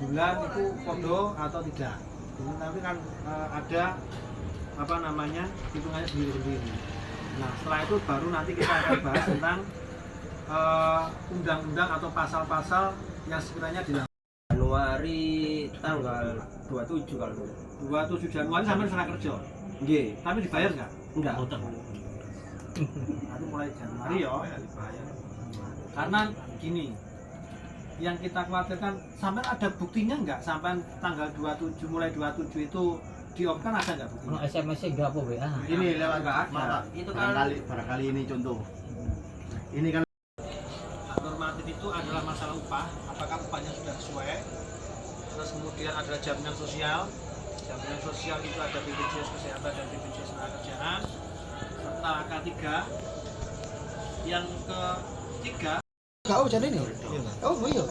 bulan itu podo atau tidak. Tapi kan ada apa namanya hitungannya sendiri-sendiri. Nah setelah itu baru nanti kita akan bahas tentang undang-undang atau pasal-pasal yang sekiranya dilakukan. Januari tanggal 27 kalau 27 Januari sampai serah kerja. Nggih. Tapi dibayar nggak? Enggak. Nanti mulai Januari ya dibayar. Karena gini, yang kita khawatirkan sampai ada buktinya nggak sampai tanggal 27 mulai 27 itu diopkan ada nggak buktinya? SMS-nya enggak apa WA. Ini lewat Nggak ada. itu kan barangkali ini contoh. Ini kan Normatif itu adalah masalah upah, apakah upahnya sudah sesuai. Terus kemudian ada jaminan sosial. Jaminan sosial itu ada BPJS Kesehatan dan BPJS Ketenagakerjaan serta K3. Yang ketiga Kau jadi nih. Oh iya.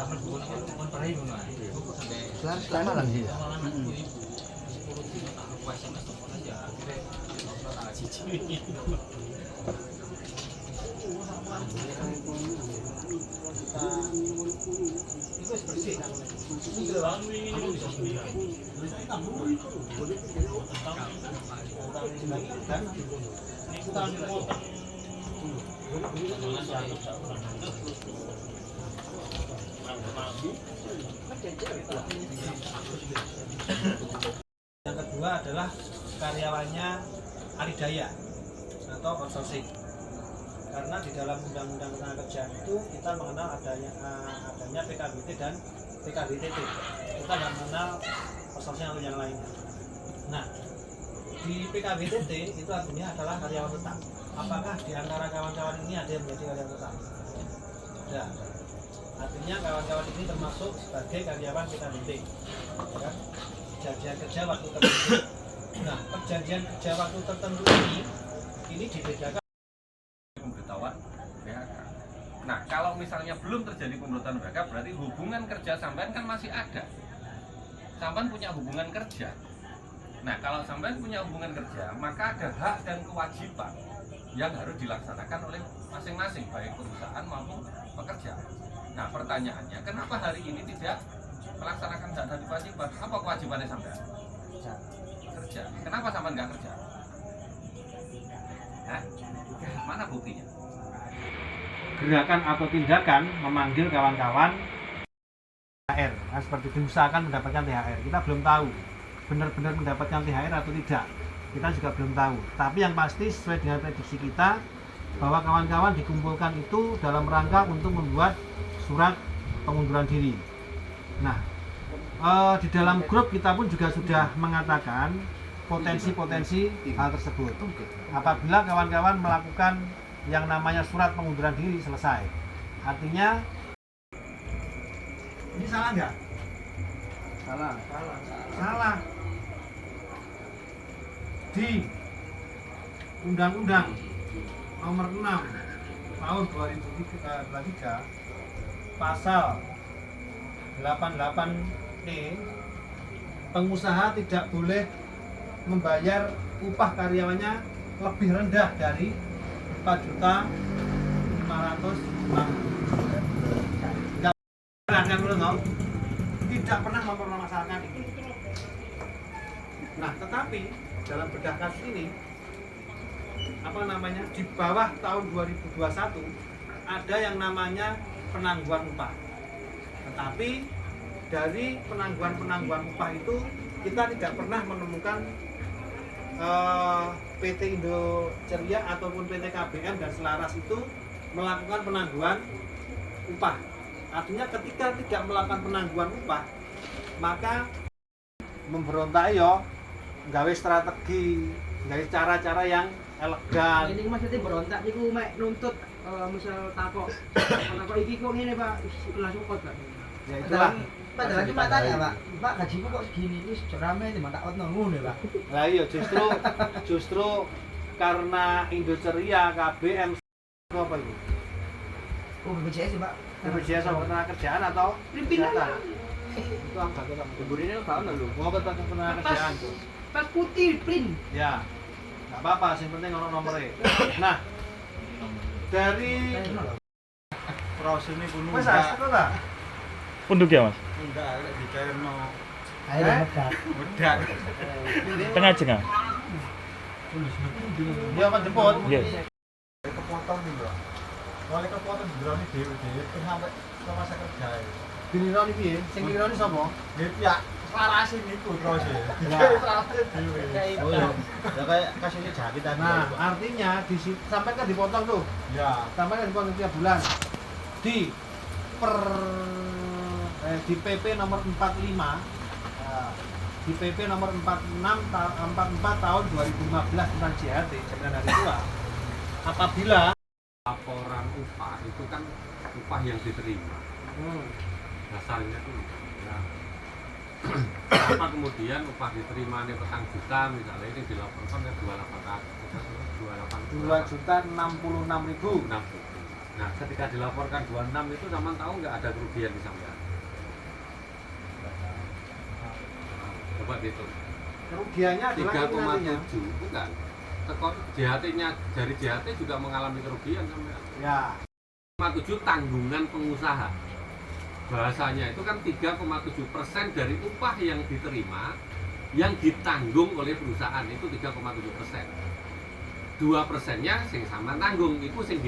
selama lagi. Yang kedua adalah karyawannya Aridaya atau outsourcing. Karena di dalam Undang-Undang Ketenagakerjaan itu kita mengenal adanya PKBT dan PKBTT. Kita tidak mengenal outsourcing atau yang lainnya. Nah, di PKBTT itu artinya adalah karyawan tetap. Apakah di antara kawan-kawan ini ada yang menjadi karyawan tetap? Tidak. Artinya kawan-kawan ini termasuk sebagai karyawan PKBT. Ya kan? Perjanjian kerja waktu tertentu. Nah, perjanjian kerja waktu tertentu ini dibedakan pemberitahuan PHK. Nah, kalau misalnya belum terjadi pemberitahuan PHK, berarti hubungan kerja sampean kan masih ada. Sampean punya hubungan kerja. Nah, kalau sampean punya hubungan kerja, maka ada hak dan kewajiban yang harus dilaksanakan oleh masing-masing, baik perusahaan maupun pekerja. Nah, pertanyaannya, kenapa hari ini tidak melaksanakan hak dan kewajiban? Apa kewajibannya sampean? Kerja. Kenapa sampean nggak kerja? Hah? Mana buktinya? gerakan atau tindakan memanggil kawan-kawan THR. Nah, seperti diusahakan mendapatkan THR. Kita belum tahu benar-benar mendapatkan THR atau tidak. Kita juga belum tahu. Tapi yang pasti sesuai dengan prediksi kita bahwa kawan-kawan dikumpulkan itu dalam rangka untuk membuat surat pengunduran diri. Nah, di dalam grup kita pun juga sudah mengatakan potensi-potensi hal tersebut. Apabila kawan-kawan melakukan yang namanya surat pengunduran diri selesai, artinya ini salah nggak? Salah. Di Undang-Undang Nomor 6 Tahun 2023 Pasal 88E, pengusaha tidak boleh membayar upah karyawannya lebih rendah dari 4.500.000. Tidak pernah mempermasalahkan ini. Nah, tetapi dalam bedah kasus ini di bawah tahun 2021 ada yang namanya penangguhan upah. Tetapi dari penangguhan upah itu kita tidak pernah menemukan PT Indo Ceria ataupun PT KBM dan Selaras itu melakukan penangguhan upah. Artinya ketika tidak melakukan penangguhan upah, maka memberontak yo, gawe strategi, gawe cara-cara yang elegan. Ini maksudnya berontak niku mek nuntut misal takok iki kok ngene Pak, langsung kok Pak. Ya itulah. Padahal cuma tanya Pak, gajiku kok segini, ini rame nih mata outno ngono Pak. Lah iya justru karena Indo Ceria, KBM apa itu? Oh, BPJS Pak. BPJS Ketenagakerjaan atau Pimpinan. itu apa kita? Kuburine kok ono lho. Mau Ketenagakerjaan tuh. Pas putih print. Ya. Enggak apa-apa, yang penting ono nomornya. Nah, dari Pros ini pun wes ta? Punduk ya Mas? Enggak, lek dicairno Ayo medak. bedak. Tengah jengah. Dia akan jemput. Iya. Kepotong nih, Mbak. Kalau kepotong dironi dhewe-dhewe terus sampai ke masa kerja. Dinironi piye? Sing nironi sapa? Nggih, ya selarasin niku terus ya. Selarasin dhewe. Oh, ya. Ya kayak kasusnya jadi tadi. Nah, artinya sampai kan dipotong tuh. ya. Sampai kan dipotong tiap bulan. Di di PP nomor 45 di PP nomor 44 tahun 2015 tentang JHT jaminan hari tua, apabila Laporan upah itu kan upah yang diterima dasarnya itu ya. Apa kemudian upah diterima ini petang juta misalnya ini dilaporkan ke 2.066.000. Nah ketika dilaporkan 26 itu sama tahu nggak ada kerugian di sampean? Coba dihitung. Kerugiannya adalah itu nantinya. 3,7 bukan. JHT-nya dari JHT juga mengalami kerugian sampean. Ya, 3,7 tanggungan pengusaha. Bahasanya itu kan 3,7% dari upah yang diterima yang ditanggung oleh perusahaan itu 3,7%. 2%-nya sing sama tanggung itu sing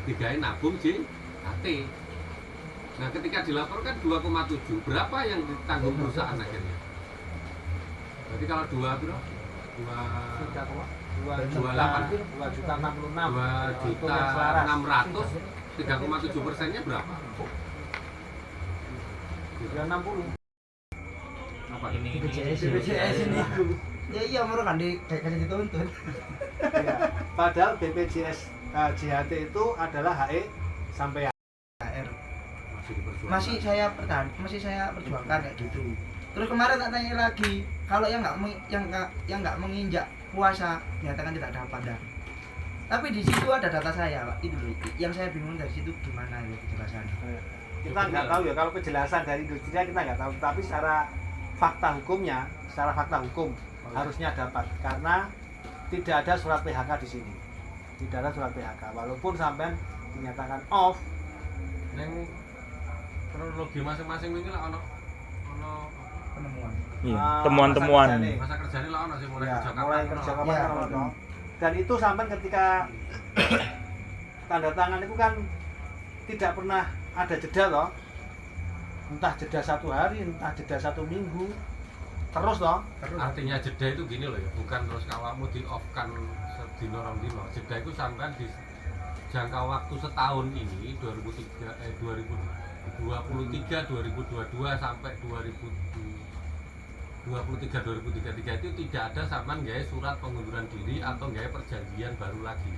digawe nabung JHT. Nah, ketika dilaporkan 2,7, berapa yang ditanggung perusahaan akhirnya? Berarti kalau 2 bro? 2,600 3,7%-nya berapa? 360. Apa Ini BPJS ini. Ya iya moro kan dikasih dituntut. Ya. Padahal BPJS JHT itu adalah HE sampai HR. masih diperjuangkan. Masih saya perjuangkan kayak gitu. Terus kemarin tak tanya lagi, kalau yang nggak menginjak puasa nyatakan tidak dapat dah. Tapi di situ ada data saya, Pak. Itu loh, yang saya bingung dari situ gimana ya penjelasannya. kita nggak tahu ya, kalau penjelasan dari industrinya kita nggak tahu, tapi secara fakta hukum harusnya dapat, karena tidak ada surat PHK di sini, tidak ada surat PHK walaupun sampai dinyatakan off. Neng kronologi masing-masing ini lah ono Penemuan. Iya, temuan-temuan. masa kerjanya lah ono sing mulai Ya, kerja mulai kapan kerja ono. kapan Ya, kan ono. Dan itu sampai ketika tanda tangan itu kan tidak pernah ada jeda loh, entah jeda 1 hari, entah jeda 1 minggu, terus loh. Artinya jeda itu gini loh ya, bukan terus kawamu di off kan sedino rong dino. Jeda itu sampai di jangka waktu setahun ini 2023 2022 sampai 2023 itu tidak ada sampean gawe surat pengunduran diri atau gawe perjanjian baru lagi.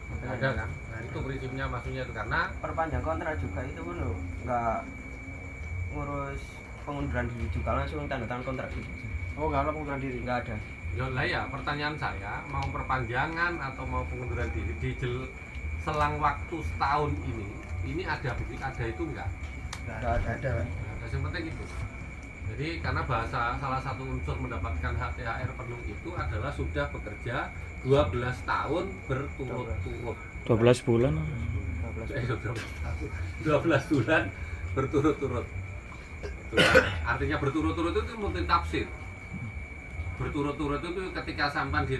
Tidak ada kan? Nah, itu prinsipnya maksudnya itu karena Perpanjang kontrak juga itu pun loh, nggak ngurus pengunduran diri juga, langsung tanda tangan kontrak gitu. Oh, nggak ada pengunduran diri. Nggak ada. ya lah ya pertanyaan saya mau perpanjangan atau mau pengunduran diri di selang waktu setahun ini ada itu enggak? Nggak ada. Nah, yang penting itu. Jadi karena bahasa salah satu unsur mendapatkan hak THR penuh itu adalah sudah bekerja 12 tahun berturut-turut. 12 bulan. 12 bulan berturut-turut. Artinya berturut-turut itu multi tafsir. Berturut-turut itu ketika sampai di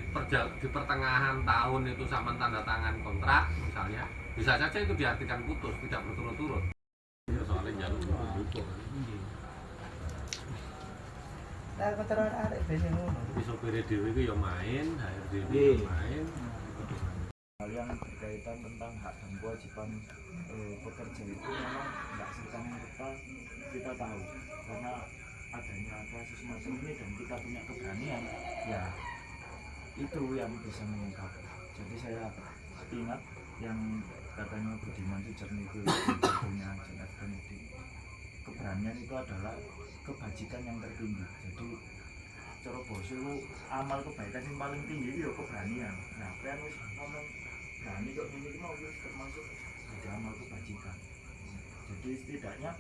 pertengahan tahun itu sampai tanda tangan kontrak misalnya, bisa saja itu diartikan putus, tidak berturut-turut. Ya, soalnya jalur putus. Nah, kontrak arek biasa ngono. Di sopir dhewe itu ya main, HRD ya main. Hal yang berkaitan tentang hak dan kewajiban pekerja itu memang nggak serta merta kita tahu, karena adanya kasus semacam ini dan kita punya keberanian, ya itu yang bisa mengungkap. Jadi saya ingat yang katanya Budiman Sujatmiko itu punya John F. Kennedy, keberanian itu adalah kebajikan yang tertinggi. Jadi cara basa itu amal kebaikan yang paling tinggi itu ya keberanian. Nah, kan wis ngomong berani kok ini mau wis termasuk ada amal kebajikan. Jadi setidaknya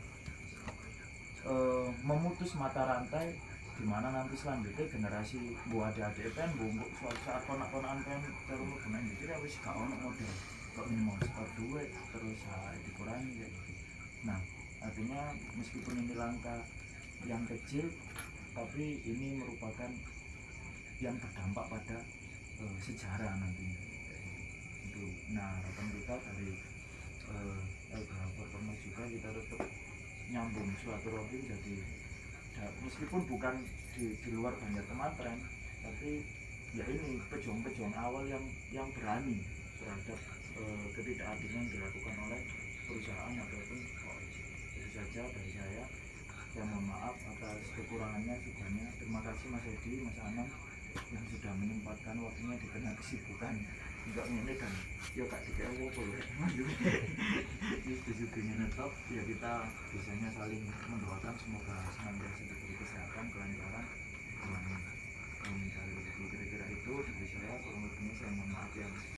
memutus mata rantai di mana nanti selanjutnya generasi buah adik-adik pen bumbuk suatu saat ponak-ponakan pen terus hubungan gitu ya wis gak ono model kok minimal setor duit terus dikurangi kayak gitu. Nah, Artinya meskipun ini langkah yang kecil, tapi ini merupakan yang berdampak pada sejarah nantinya. Itu. Nah, harapan kita dari LBH Performance juga kita tetap nyambung silaturahim, jadi meskipun bukan di luar Banjar Tematren, tapi ya ini pejuang-pejuang awal yang berani terhadap ketidakadilan yang dilakukan oleh perusahaan ataupun OIC. Itu saja dari saya mohon maaf atas kekurangannya sukanya. Terima kasih Mas Edi, Mas Anam yang sudah menyempatkan waktunya di tengah kesibukan enggak ini dan ya kak dikira apa ya ini studinya netop ya, kita biasanya saling mendoakan semoga senantiasa diberi kesehatan, kelancaran dan mencari rezeki. Kira-kira itu dari saya, kurang lebihnya saya mohon maaf yang